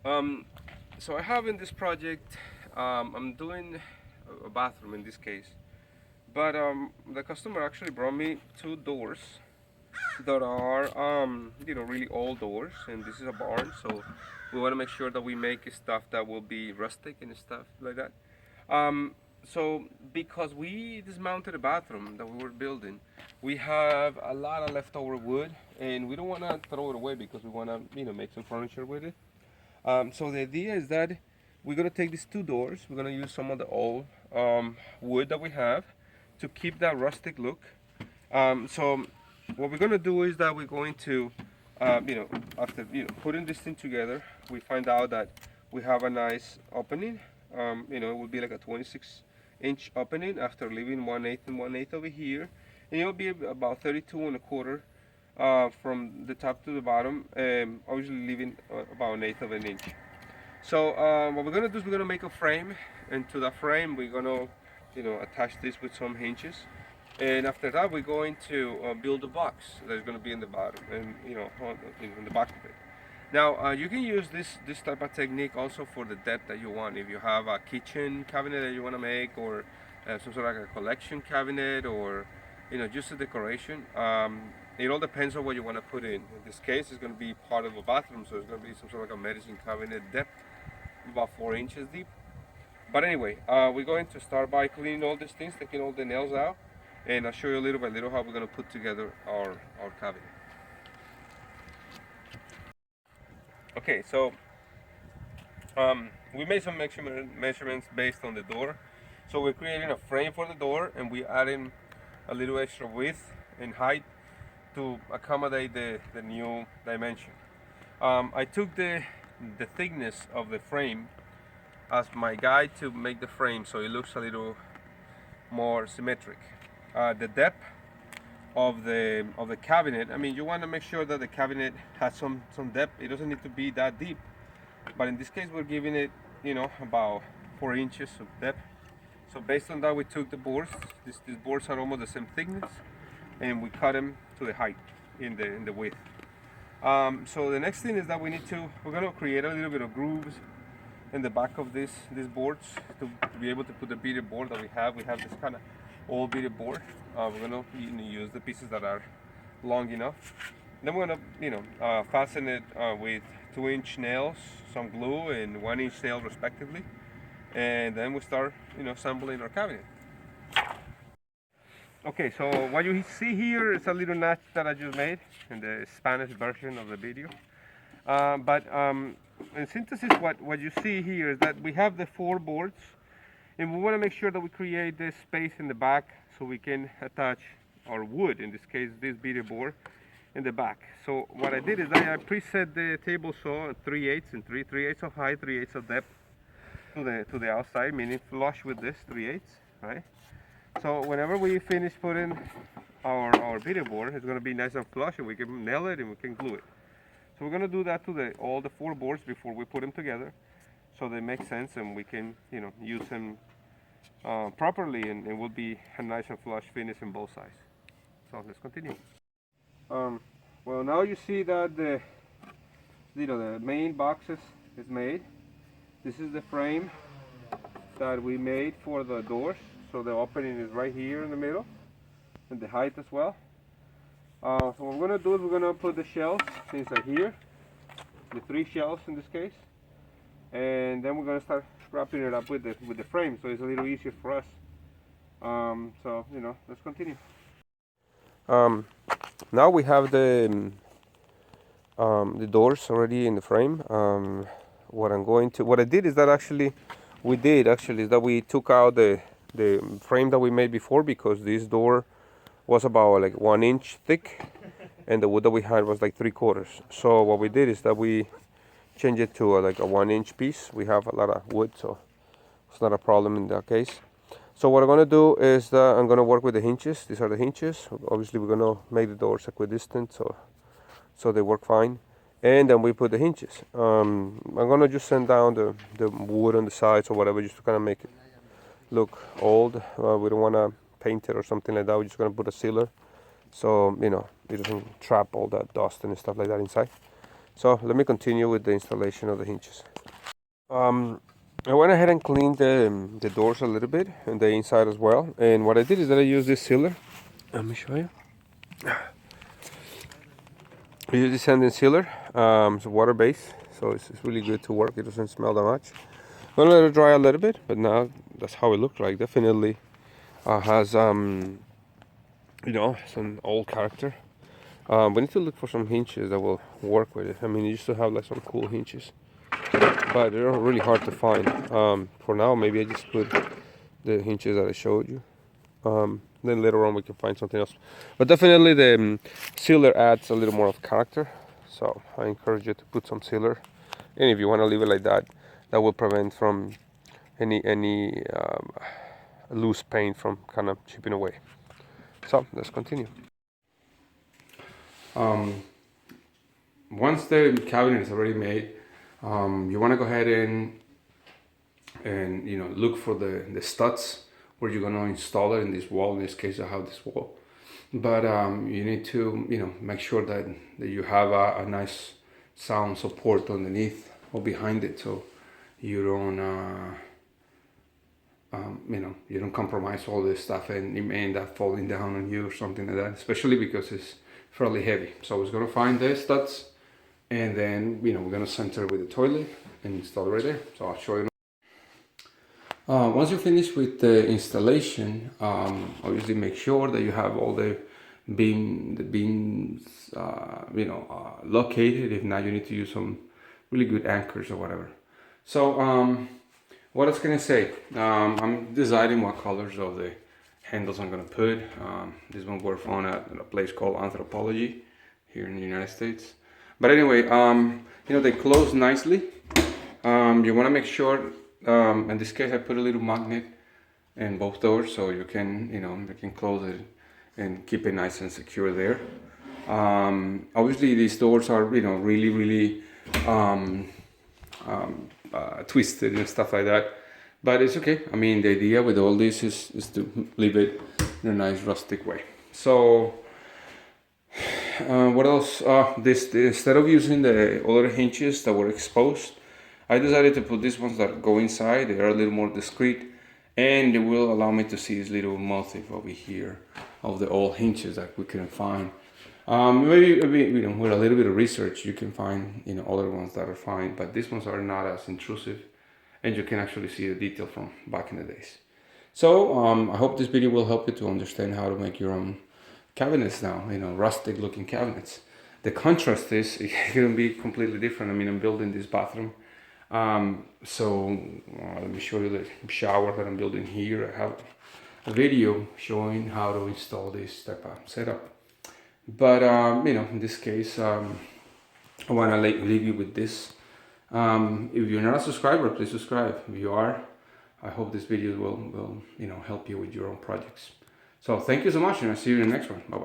Um, so I have in this project, I'm doing a bathroom in this case, but the customer actually brought me two doors that are really old doors, and this is a barn, so we want to make sure that we make stuff that will be rustic and stuff like that. Um, so because we dismounted a bathroom that we were building, we have a lot of leftover wood, and we don't want to throw it away because we want to make some furniture with it. So the idea is that we're gonna take these two doors. We're gonna use some of the old wood that we have to keep that rustic look. So what we're gonna do is that we're going to, after putting this thing together, we find out that we have a nice opening. It will be like a 26-inch opening after leaving 1/8 and 1/8 over here, and it'll be about 32 1/4 from the top to the bottom, obviously leaving about 1/8 of an inch. So what we're gonna do is we're gonna make a frame, and to that frame we're gonna, attach this with some hinges, and after that we're going to build a box that's gonna be in the bottom, and in the back of it. Now you can use this type of technique also for the depth that you want. If you have a kitchen cabinet that you want to make, or some sort of like a collection cabinet, or just a decoration. It all depends on what you want to put in. In this case, it's going to be part of a bathroom, so it's going to be some sort of like a medicine cabinet depth, about 4 inches deep. But anyway, we're going to start by cleaning all these things, taking all the nails out, and I'll show you little by little how we're going to put together our cabinet. Okay, so we made some measurements based on the door. So we're creating a frame for the door, and we adding a little extra width and height to accommodate the new dimension. I took the thickness of the frame as my guide to make the frame, so it looks a little more symmetric. The depth of the cabinet, I mean, you want to make sure that the cabinet has some depth. It doesn't need to be that deep, but in this case we're giving it about 4 inches of depth. So based on that, we took the boards. These boards are almost the same thickness, and we cut them to the height in the width. So the next thing is that we're gonna create a little bit of grooves in the back of these boards to be able to put the beaded board that we have. We have this kind of old beaded board. We're gonna use the pieces that are long enough. Then we're gonna fasten it with 2-inch nails, some glue, and 1-inch nail respectively. And then we start assembling our cabinet. Okay, so what you see here is a little notch that I just made in the Spanish version of the video. In synthesis, what you see here is that we have the 4 boards, and we want to make sure that we create this space in the back so we can attach our wood, in this case this beaded board, in the back. So what I did is I preset the table saw at 3/8 and 3/8 of height, 3/8 of depth to the outside, meaning flush with this 3/8, right? So whenever we finish putting our beaded board, it's going to be nice and flush, and we can nail it and we can glue it. So we're going to do that to all the 4 boards before we put them together, so they make sense and we can use them properly, and it will be a nice and flush finish in both sides. So let's continue. Well, now you see that the main box is made. This is the frame that we made for the doors. So the opening is right here in the middle, and the height as well. So what we're going to do is we're going to put the shelves inside here, the 3 shelves in this case, and then we're going to start wrapping it up with the frame, so it's a little easier for us. So let's continue. Now we have the doors already in the frame. What I did is that we took out the frame that we made before, because this door was about like 1 inch thick, and the wood that we had was like 3/4. So what we did is that we changed it to like a 1-inch piece. We have a lot of wood, so it's not a problem in that case. So what I'm going to do is that I'm going to work with the hinges. These are the hinges. Obviously we're going to make the doors equidistant, so they work fine. And then we put the hinges. I'm going to just sand down the wood on the sides or whatever, just to kind of make it look old. We don't want to paint it or something like that. We're just going to put a sealer, so it doesn't trap all that dust and stuff like that inside. So let me continue with the installation of the hinges. I went ahead and cleaned the doors a little bit and the inside as well. And what I did is that I used this sealer. Let me show you. I use this sanding sealer. It's water based, so it's really good to work. It doesn't smell that much. I'm gonna let it dry a little bit, but now that's how it looks like. Definitely has you know, some old character. We need to look for some hinges that will work with it. I mean, you used to have like some cool hinges, but they're really hard to find. For now, maybe I just put the hinges that I showed you. Then later on we can find something else. But definitely the sealer adds a little more of character. So I encourage you to put some sealer. And if you want to leave it like that, that will prevent from any loose paint from kind of chipping away. So let's continue. Once the cabinet is already made, you want to go ahead and you know, look for the studs where you're gonna install it in this wall. In this case, I have this wall, but you need to, you know, make sure that you have a nice sound support underneath or behind it, so you don't you know, you don't compromise all this stuff and it may end up falling down on you or something like that, especially because it's fairly heavy. So it's gonna find the studs, and then, you know, we're gonna center it with the toilet and install it right there. So I'll show you. Once you finish with the installation, obviously make sure that you have all the beams, you know, located. If not, you need to use some really good anchors or whatever. So what else can I say? I'm deciding what colors of the handles I'm gonna put. This one were found at a place called Anthropology here in the United States. But anyway, you know, they close nicely. You want to make sure, in this case I put a little magnet in both doors, so you can, you know, you can close it and keep it nice and secure there. Obviously these doors are, you know, really twisted and stuff like that, but it's okay. I mean, the idea with all this is to leave it in a nice rustic way. So what else? Instead of using the other hinges that were exposed, I decided to put these ones that go inside. They are a little more discreet, and they will allow me to see this little motif over here of the old hinges that we couldn't find. Maybe, you know, with a little bit of research, you can find, you know, other ones that are fine, but these ones are not as intrusive, and you can actually see the detail from back in the days. So I hope this video will help you to understand how to make your own cabinets now, you know, rustic looking cabinets. The contrast is going to be completely different. I mean, I'm building this bathroom. So let me show you the shower that I'm building here. I have a video showing how to install this type of setup. But you know, in this case, I want to leave you with this. If you're not a subscriber, please subscribe. If you are, I hope this video will, you know, help you with your own projects. So thank you so much, and I'll see you in the next one. Bye bye.